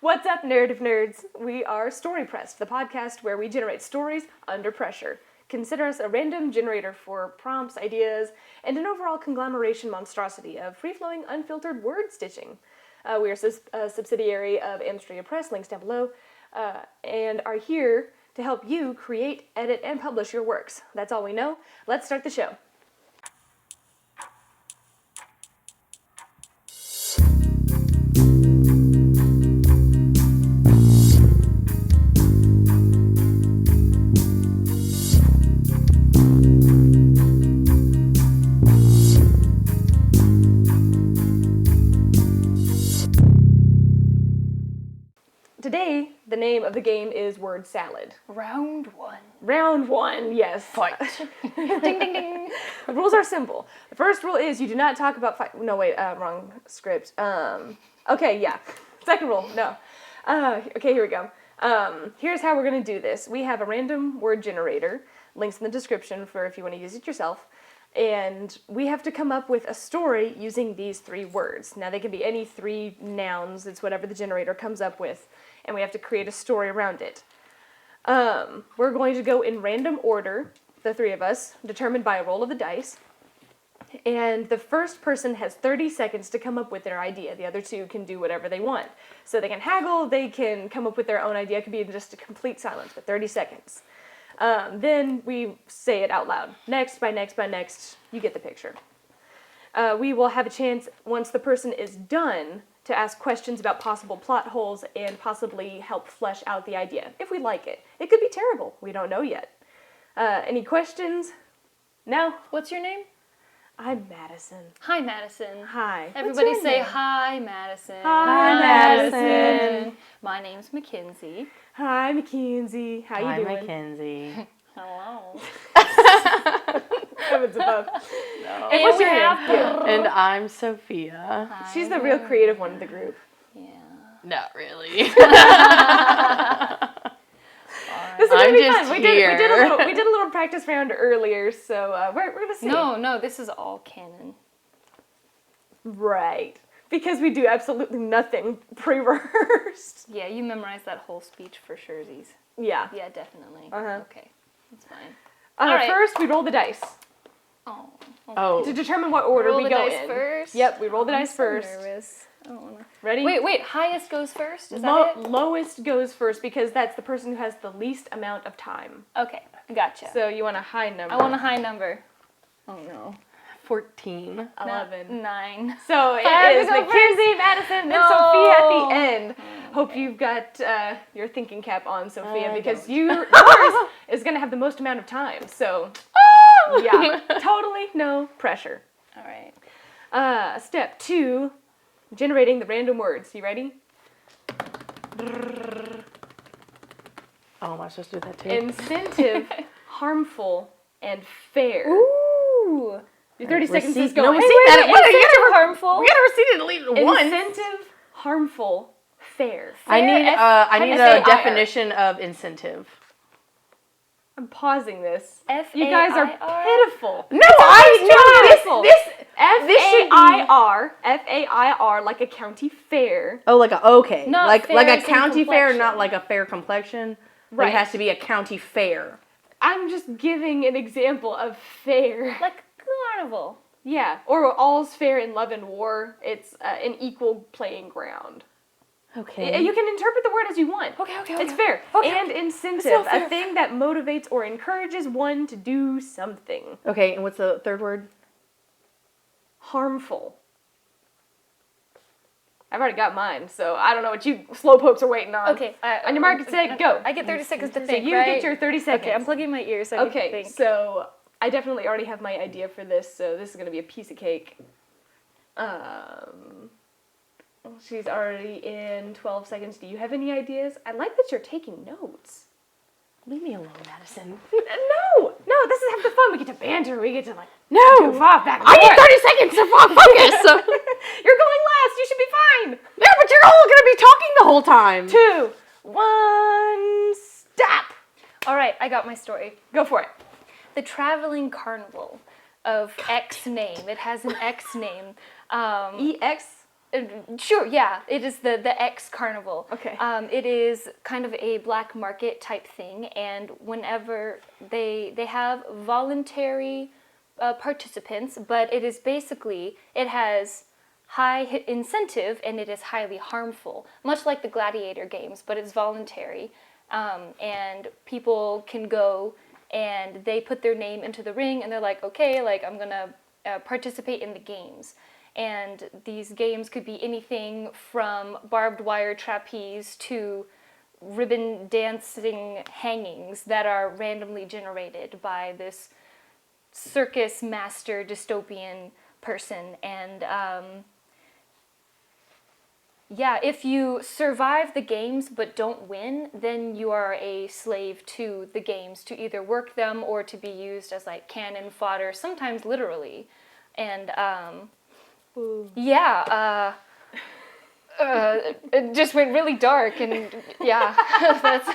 What's up, narrative nerds? We are StoryPressed, the podcast where we generate stories under pressure. Consider us a random generator for prompts, ideas, and an overall conglomeration monstrosity of free-flowing, unfiltered word stitching. We are a subsidiary of Amstria Press, links down below, and are here to help you create, edit, and publish your works. That's all we know. Let's start the show. Today, the name of the game is Word Salad. Round one. Round one, yes. Fight. Ding, ding, ding. The rules are simple. The first rule is you do not talk about fight. No, wait, wrong script. Okay, yeah. Second rule, no. Okay, here we go. Here's how we're going to do this. We have a random word generator. Links in the description for if you want to use it yourself. And we have to come up with a story using these three words. Now, they can be any three nouns. It's whatever the generator comes up with. And we have to create a story around it. We're going to go in random order, the three of us, determined by a roll of the dice. And the first person has 30 seconds to come up with their idea. The other two can do whatever they want. So they can haggle, they can come up with their own idea. It could be just a complete silence, but 30 seconds. Then we say it out loud. Next, by next, by next, you get the picture. We will have a chance, once the person is done, to ask questions about possible plot holes and possibly help flesh out the idea, if we like it. It could be terrible. We don't know yet. Any questions? No? What's your name? I'm Madison. Hi, Madison. Hi. Everybody What's your say name? hi, Madison. Hi, Madison. My name's Mackenzie. Hi, Mackenzie. How you doing? Hi, Mackenzie. Hello. Heavens above. No. And what's your name? And I'm Sophia. Hi. She's the real creative one of the group. Yeah. Not really. This is gonna I'm be just fun. We here. did a little practice round earlier, so we're gonna see. No, this is all canon. Right. Because we do absolutely nothing pre-rehearsed. Yeah, you memorized that whole speech for surezies. Yeah. Yeah, definitely. Uh-huh. Okay, that's fine. Alright. First, we roll the dice Oh. Okay. Oh, to determine what order Roll we the go dice in. first? Yep, we roll the dice I'm first. so nervous. I don't wanna... Ready? Wait, highest goes first? Is that it? Lowest goes first because that's the person who has the least amount of time. Okay, gotcha. So you want a high number. I want a high number. Oh no. 14. 11. 9. So it I have is to go Mackenzie, Madison, and No. Sophia at the end. Hope you've got your thinking cap on, Sophia, I because don't. yours is going to have the most amount of time. So, yeah, totally no pressure. All right. Step 2, generating the random words. You ready? Oh, am I supposed to do that too? Incentive, harmful, and fair. Ooh. Your 30 seconds is receipt- going. no, we see that. What are you Incentive harmful. We gotta receive it at least once. Incentive, harmful, fair. I need how do you say a IR? definition of incentive. I'm pausing this. F-A-I-R? You guys are pitiful. No, I pitiful. know this should be F-A-I-R, like a county fair. Oh, like a Not like fair a as in county fair, complexion. not like a fair complexion. Right. Like it has to be a county fair. I'm just giving an example of fair. Like carnival. Yeah, or all's fair in love and war. It's an equal playing ground. Okay. You can interpret the word as you want. Okay. It's fair. Okay, And It's incentive, still fair. a thing that motivates or encourages one to do something. Okay, and what's the third word? Harmful. I've already got mine, so I don't know what you slowpokes are waiting on. Okay. On your mark, get set, go. I get 30 seconds to So think, you right? get your 30 seconds. Okay, I'm plugging my ears so I can Okay, think. so I definitely already have my idea for this, so this is going to be a piece of cake. She's already in 12 seconds. Do you have any ideas? I like that you're taking notes. Leave me alone, Madison. No, this is half the fun. We get to banter. We get to No, goof off back and I need forth. 30 seconds to focus. You're going last. You should be fine. Yeah, but you're all gonna be talking the whole time. 2, 1, stop. All right, I got my story. Go for it. The Traveling Carnival of X name. It has an X name. EX. Sure, yeah. It is the X Carnival. Okay. It is kind of a black market type thing, and whenever they have voluntary participants, but it is basically, it has high incentive and it is highly harmful, much like the gladiator games, but it's voluntary. And people can go and they put their name into the ring and they're like, okay, like I'm gonna participate in the games. And these games could be anything from barbed wire trapeze to ribbon dancing hangings that are randomly generated by this circus master dystopian person. And yeah, if you survive the games but don't win, then you are a slave to the games, to either work them or to be used as like cannon fodder, sometimes literally. And yeah, it just went really dark, and yeah, that's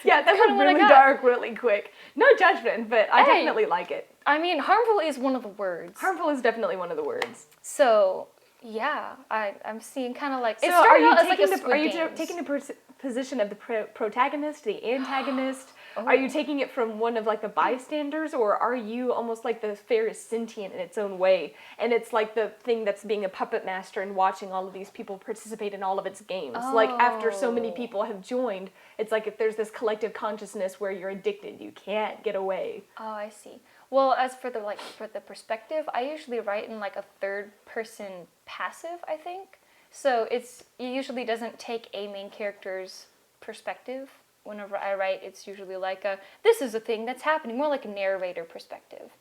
Yeah, that kinda went what I really got. dark really quick. No judgment, but I Hey. definitely like it. I mean, harmful is one of the words. Harmful is definitely one of the words. So yeah, I'm seeing kind of like it So are started you out as like taking a the, Squid are you Games. taking the position of the protagonist, the antagonist? Oh. Are you taking it from one of like the bystanders, or are you almost like the fair is sentient in its own way, and it's like the thing that's being a puppet master and watching all of these people participate in all of its games? Like after so many Oh. people have joined, it's like if there's this collective consciousness where you're addicted, you can't get away. Oh, I see. Well, as for the perspective, I usually write in like a third person passive, I think. So it usually doesn't take a main character's perspective. Whenever I write, it's usually like this is a thing that's happening, more like a narrator perspective,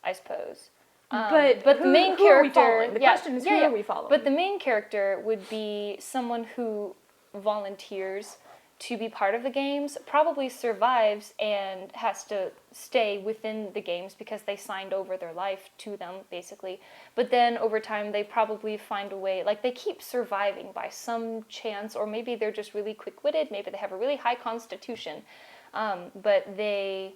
I suppose. But the who- main who are we character. following? The question is, who are we following? But the main character would be someone who volunteers to be part of the games, probably survives and has to stay within the games because they signed over their life to them, basically. But then over time, they probably find a way, like they keep surviving by some chance, or maybe they're just really quick-witted, maybe they have a really high constitution, but they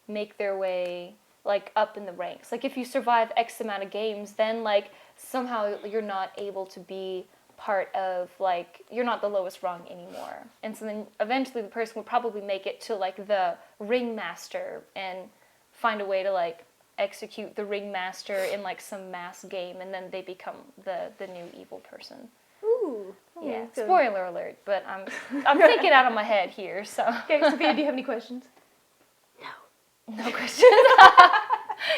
make their way like up in the ranks. Like if you survive X amount of games, then like somehow you're not able to be part of, like, you're not the lowest rung anymore. And so then eventually the person would probably make it to like the ringmaster and find a way to like execute the ringmaster in like some mass game, and then they become the new evil person. Ooh. Yeah, so- spoiler alert, but I'm thinking out of my head here, so. Okay, Sophia, do you have any questions? No questions.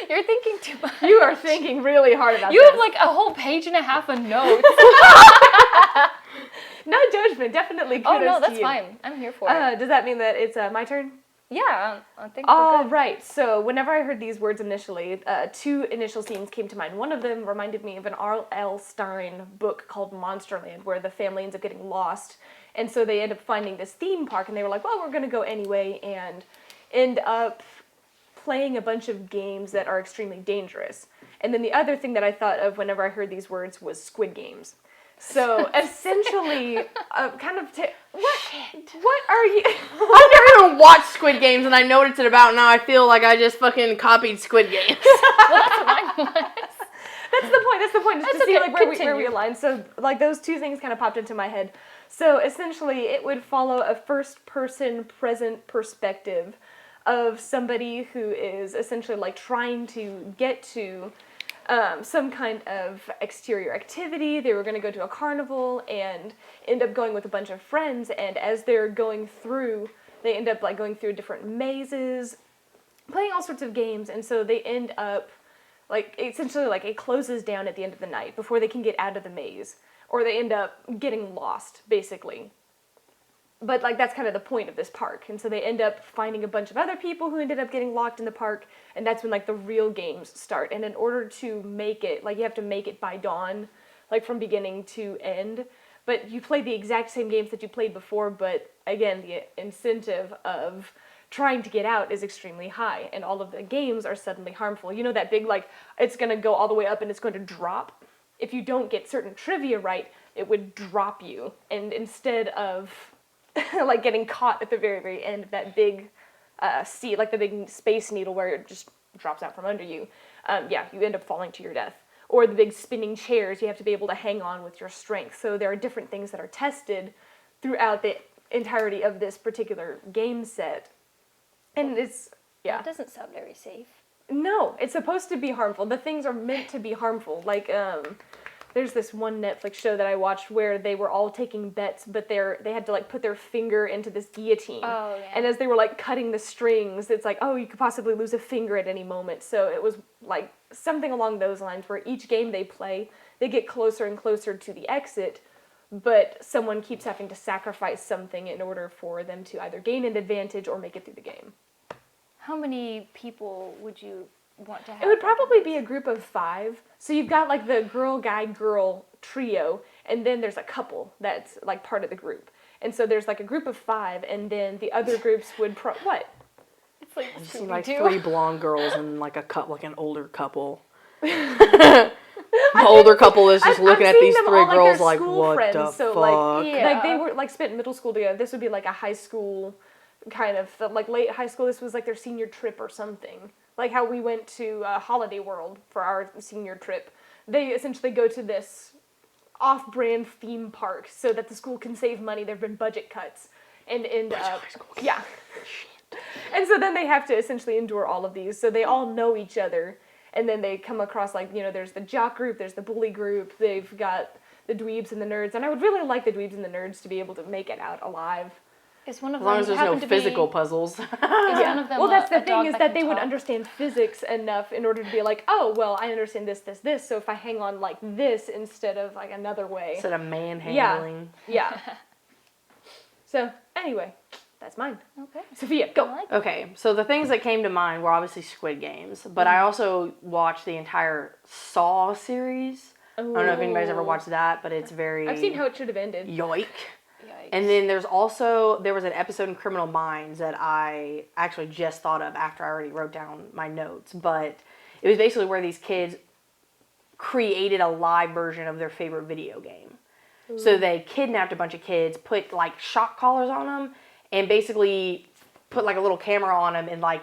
You're thinking too much. You are thinking really hard about You this. have like a whole page and a half of notes. No judgment, definitely Oh kudos no, to that's you. fine. I'm here for it. Does that mean that it's my turn? Yeah, I think we're All good. right. So whenever I heard these words initially, two initial scenes came to mind. One of them reminded me of an R.L. Stein book called Monsterland, where the family ends up getting lost, and so they end up finding this theme park, and they were like, "Well, we're gonna go anyway," and end up playing a bunch of games that are extremely dangerous. And then the other thing that I thought of whenever I heard these words was Squid Games. So essentially, kind of what are you? I've never even watched Squid Games, and I know what it's about. Now I feel like I just fucking copied Squid Games. Well, that's what mine was. That's the point. That's the point. Is That's to see okay, like where we continue. align. So like those two things kind of popped into my head. So essentially, it would follow a first-person present perspective of somebody who is essentially like trying to get to some kind of exterior activity. They were going to go to a carnival and end up going with a bunch of friends. And as they're going through, they end up like going through different mazes, playing all sorts of games. And so they end up like essentially like it closes down at the end of the night before they can get out of the maze, or they end up getting lost basically. But like that's kind of the point of this park, and so they end up finding a bunch of other people who ended up getting locked in the park, and that's when like the real games start. And in order to make it, like you have to make it by dawn, like from beginning to end. But you play the exact same games that you played before, but again, the incentive of trying to get out is extremely high, and all of the games are suddenly harmful. You know that big like it's gonna go all the way up and it's going to drop. If you don't get certain trivia right, it would drop you, and instead of like getting caught at the very, very end of that big sea, like the big space needle where it just drops out from under you. Yeah, you end up falling to your death. or the big spinning chairs, you have to be able to hang on with your strength. So there are different things that are tested throughout the entirety of this particular game set. And it's, yeah. That doesn't sound very safe. No, it's supposed to be harmful. The things are meant to be harmful. Like, there's this one Netflix show that I watched where they were all taking bets, but they had to like put their finger into this guillotine. Oh, yeah. And as they were like cutting the strings, it's like, oh, you could possibly lose a finger at any moment. So it was like something along those lines where each game they play, they get closer and closer to the exit, but someone keeps having to sacrifice something in order for them to either gain an advantage or make it through the game. How many people would you want to have? It would probably be a group of 5. So you've got like the girl, guy, girl trio, and then there's a couple that's like part of the group. And so there's like a group of 5, and then the other groups would what? It's like I just see like Scooby-Doo. 3 blonde girls and like an older couple. The older couple is just looking I'm at seeing these them 3 all, like, girls they're like, school what friends, the so, fuck? like, Yeah. Like they were like spent middle school together. This would be like a high school kind of like late high school. This was like their senior trip or something. Like how we went to Holiday World for our senior trip. They essentially go to this off-brand theme park so that the school can save money. There've been budget cuts and end up yeah. And so then they have to essentially endure all of these. So they all know each other. And then they come across, like, you know, there's the jock group, there's the bully group, they've got the dweebs and the nerds. And I would really like the dweebs and the nerds to be able to make it out alive. Is one of As long them as there's happen no to physical be, puzzles. Is one of them Well, that's a the thing, dog is that they can would talk? understand physics enough in order to be like, oh, well, I understand this, this, this, so if I hang on like this instead of like another way. Instead of manhandling. Yeah. So, anyway, that's mine. Okay. Sophia, I go. like it. Okay, so the things that came to mind were obviously Squid Games, but I also watched the entire Saw series. I don't know if anybody's ever watched that, but it's very... I've seen how it should have ended. Yoik. Yikes. And then there was an episode in Criminal Minds that I actually just thought of after I already wrote down my notes, but it was basically where these kids created a live version of their favorite video game. So they kidnapped a bunch of kids, put like shock collars on them, and basically put like a little camera on them and like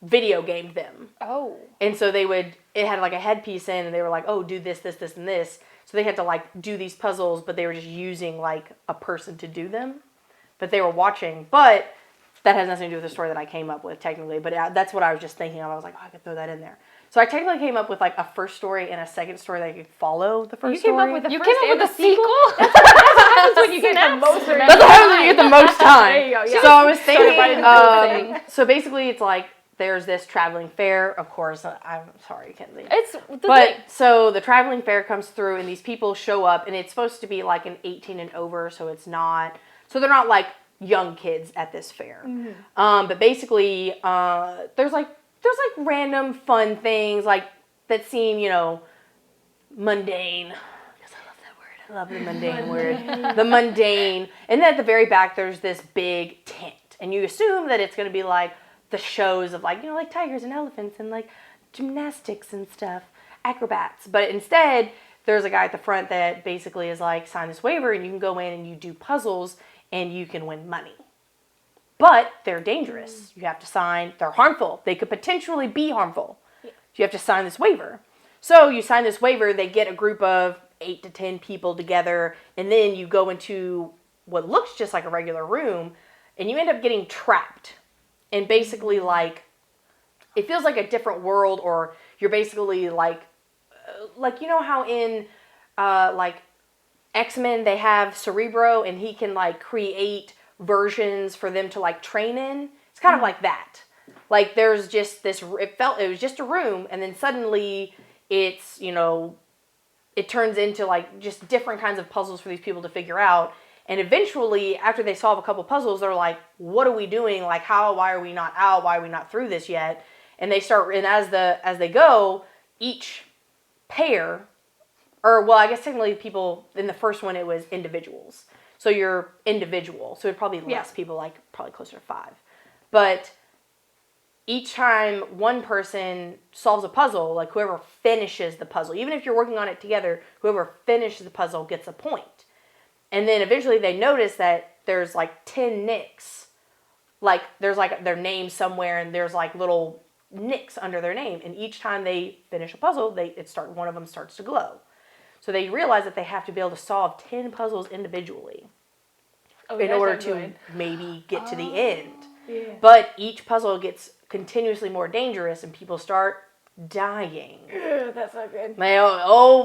video gamed them. Oh. And so it had like a headpiece in, and they were like, oh, do this, this, this, and this. So they had to like do these puzzles, but they were just using like a person to do them. But they were watching. But that has nothing to do with the story that I came up with technically. But that's what I was just thinking of. I was like, oh, I could throw that in there. So I technically came up with like a first story and a second story that could follow the first You story. came up with the You first came and up with the a sequel? That's when you get the most. That's what happens when you get the most time. There you go, yeah. So I was Started writing thinking, the whole thing. so basically it's like there's this traveling fair. Of course, I'm sorry, Kenzie. It's the But thing. so the traveling fair comes through, and these people show up, and it's supposed to be like an 18 and over, so it's not. So they're not like young kids at this fair. But basically, there's like random fun things like that seem, you know, mundane. Because I love that word. I love the mundane word. The mundane. And then at the very back, there's this big tent, and you assume that it's going to be like the shows of like, you know, like tigers and elephants and like gymnastics and stuff, acrobats. But instead, there's a guy at the front that basically is like, sign this waiver and you can go in and you do puzzles and you can win money. But they're dangerous. You have to sign, they're harmful. They could potentially be harmful. You have to sign this waiver. So you sign this waiver, they get a group of 8 to 10 people together, and then you go into what looks just like a regular room, and you end up getting trapped. And basically, like, it feels like a different world, or you're basically like you know how in, like, X-Men, they have Cerebro, and he can, like, create versions for them to, like, train in? It's kind of like that. Like, there's just this, it was just a room, and then suddenly it's, you know, it turns into, like, just different kinds of puzzles for these people to figure out. And eventually, after they solve a couple puzzles, they're like, what are we doing? Like, why are we not out? Why are we not through this yet? And they start, and as they go, each pair, or, well, I guess technically people, in the first one, it was individuals. So you're individual. So it'd probably be less people, like, probably closer to 5. But each time one person solves a puzzle, like, whoever finishes the puzzle, even if you're working on it together, whoever finishes the puzzle gets a point. And then eventually they notice that there's like 10 nicks. Like there's like their name somewhere, and there's like little nicks under their name, and each time they finish a puzzle, one of them starts to glow. So they realize that they have to be able to solve 10 puzzles individually in order to maybe get to the end. Yeah. But each puzzle gets continuously more dangerous, and people start dying. Ugh, that's not good.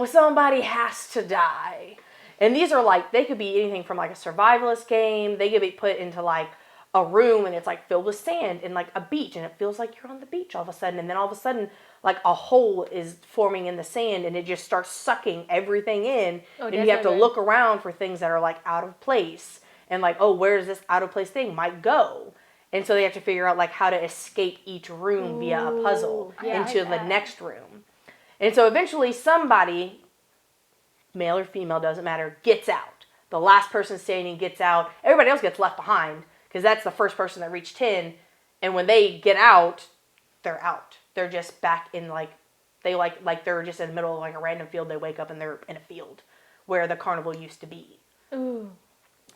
Somebody has to die. And these are like, they could be anything from like a survivalist game. They could be put into like a room and it's like filled with sand and like a beach, and it feels like you're on the beach all of a sudden. And then all of a sudden, like a hole is forming in the sand and it just starts sucking everything in. And you have to look around for things that are like out of place. And like, where does this out of place thing might go? And so they have to figure out like how to escape each room via a puzzle into the next room. And so eventually somebody, male or female, doesn't matter, gets out. The last person standing gets out. Everybody else gets left behind because that's the first person that reached 10. And when they get out, they're out. They're just back in they're just in the middle of like a random field. They wake up and they're in a field where the carnival used to be. Ooh.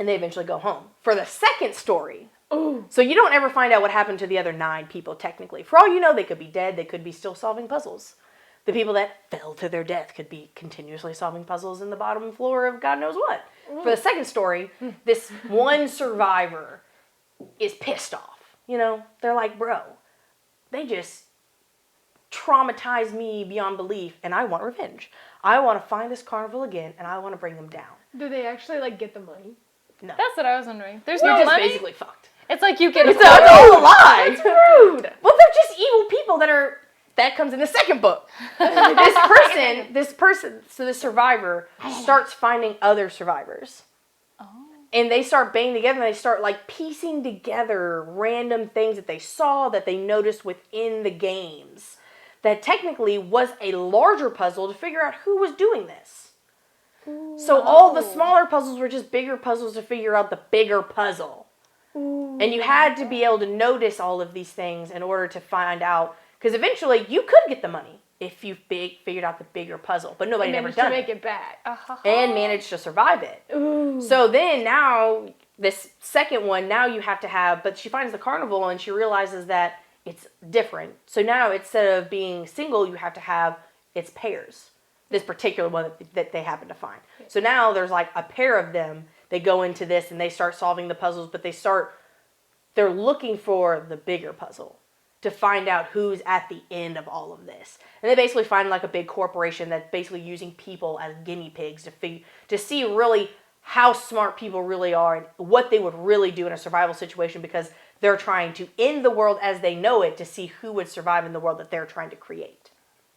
And they eventually go home. For the second story, Ooh. so you don't ever find out what happened to the other 9 people technically. For all you know, they could be dead. They could be still solving puzzles. The people that fell to their death could be continuously solving puzzles in the bottom floor of God knows what. Ooh. For the second story, this one survivor is pissed off. They're like, bro, they just traumatized me beyond belief, and I want revenge. I want to find this carnival again, and I want to bring them down. Do they actually like get the money? No. That's what I was wondering. There's You're no just money. basically fucked. It's like you get It's all a lie. That's rude. Well, they're just evil people that comes in the second book. So this survivor starts finding other survivors. Oh. And they start banding together, and they start like piecing together random things that they saw, that they noticed within the games, that technically was a larger puzzle to figure out who was doing this. So all the smaller puzzles were just bigger puzzles to figure out the bigger puzzle. And you had to be able to notice all of these things in order to find out, because eventually you could get the money if you figured out the bigger puzzle, but nobody never done to make it back. And managed to survive it. Ooh. So then now, this second one, now you have to have, but she finds the carnival and she realizes that it's different. So now instead of being single, you have to have, it's pairs. This particular one that they happen to find. So now there's like a pair of them. They go into this and they start solving the puzzles, but they're looking for the bigger puzzle to find out who's at the end of all of this. And they basically find like a big corporation that's basically using people as guinea pigs to see really how smart people really are and what they would really do in a survival situation, because they're trying to end the world as they know it to see who would survive in the world that they're trying to create.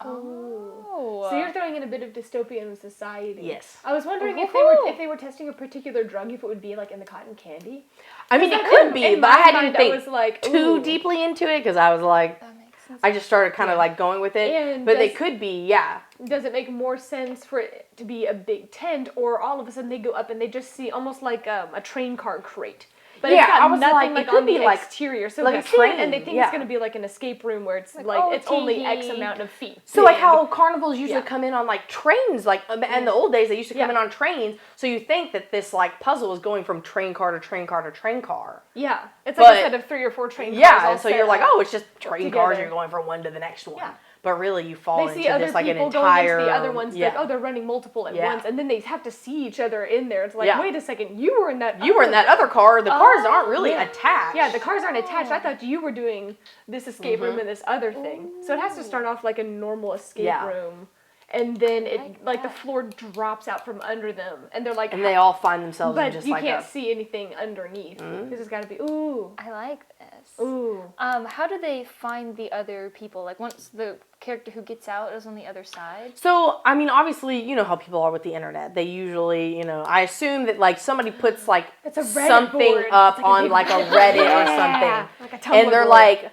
Oh. So you're throwing in a bit of dystopian society. Yes. I was wondering if they were testing a particular drug, if it would be like in the cotton candy. I mean, it could be, but I hadn't think like, too deeply into it because I was like, That makes sense. I just started kind of like going with it. And But they could be, yeah. Does it make more sense for it to be a big tent, or all of a sudden they go up and they just see almost like a train car crate? But Yeah, it's got I was nothing like, it on could the be like- exterior, so like they a see it and they train, think yeah. it's going to be like an escape room where it's oh, it's only X tee-hee. amount of feet. So like big. how carnivals usually Yeah. come in on like trains, like in the old days they used to come Yeah. in on trains. So you think that this like puzzle is going from train car to train car to train car. Yeah, it's like a But- set of 3 or 4 train cars. Yeah, all and so set you're like, up. oh, it's just train cars. together. You're going from one to the next one. Yeah. But really, you fall They see into other this like an people entire. going into the other ones, Yeah. like, oh, they're running multiple at Yeah. once, and then they have to see each other in there. It's like, Yeah. wait a second, you were in that. You were in that other car. The cars aren't really yeah. attached. Yeah, the cars aren't attached. I thought you were doing this escape room and this other thing. So it has to start off like a normal escape Yeah. room, and then it like the floor drops out from under them, and they're like, And they all find themselves in but just you like can't a. see anything underneath. This has got to be ooh, I like this. ooh. How do they find the other people? Like once the character who gets out is on the other side? So, I mean, obviously, you know how people are with the internet. They usually, I assume that like somebody puts like It's a Reddit something board. up It's like a on big like a Reddit. Reddit or Yeah, something. like a Tumblr And they're board. like,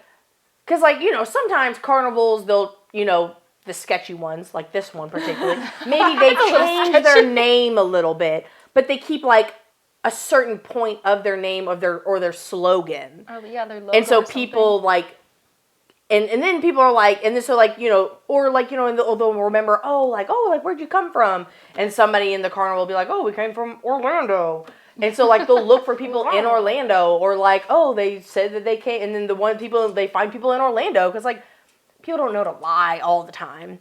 because like, sometimes carnivals, they'll, the sketchy ones, like this one particularly, maybe they change their name a little bit, but they keep like a certain point of their name of their slogan. Oh yeah, their logo. And so or people like, and then people are like, and then so like, or like, and they'll remember, like where'd you come from? And somebody in the carnival will be like, oh, we came from Orlando. And so like they'll look for people in Orlando, or like, oh, they said that they came, and then they find people in Orlando because like people don't know to lie all the time.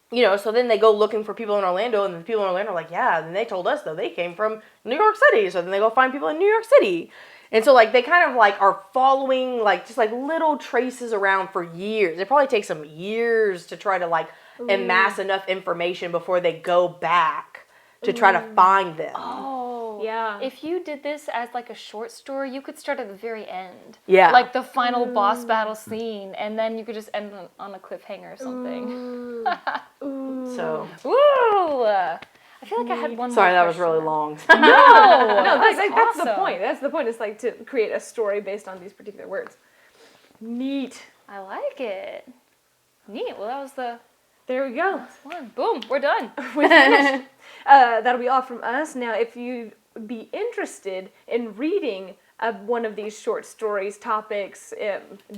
You know, so then they go looking for people in Orlando, and the people in Orlando are like, yeah, and they told us, though, they came from New York City. So then they go find people in New York City. And so, like, they kind of, like, are following, like, just, like, little traces around for years. It probably takes them years to try to, like, amass enough information before they go back to try to find them. Oh, Yeah. If you did this as like a short story, you could start at the very end. Yeah. Like the final boss battle scene, and then you could just end on a cliffhanger or something. So, Woo! I feel like I had one sorry, more that was really question. long. No, No, that's the awesome. point. That's the point. It's like to create a story based on these particular words. Neat. I like it. Neat. Well, that was the There we go. last one. Boom, we're done. We finished. That'll be all from us. Now, if you'd be interested in reading one of these short stories, topics,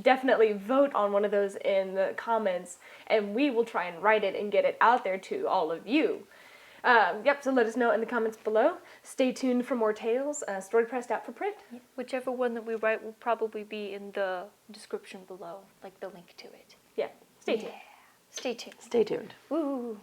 definitely vote on one of those in the comments, and we will try and write it and get it out there to all of you. So let us know in the comments below. Stay tuned for more tales. Story pressed out for print. Whichever one that we write will probably be in the description below, like the link to it. Yeah, stay tuned. Stay tuned. Stay tuned. Woo.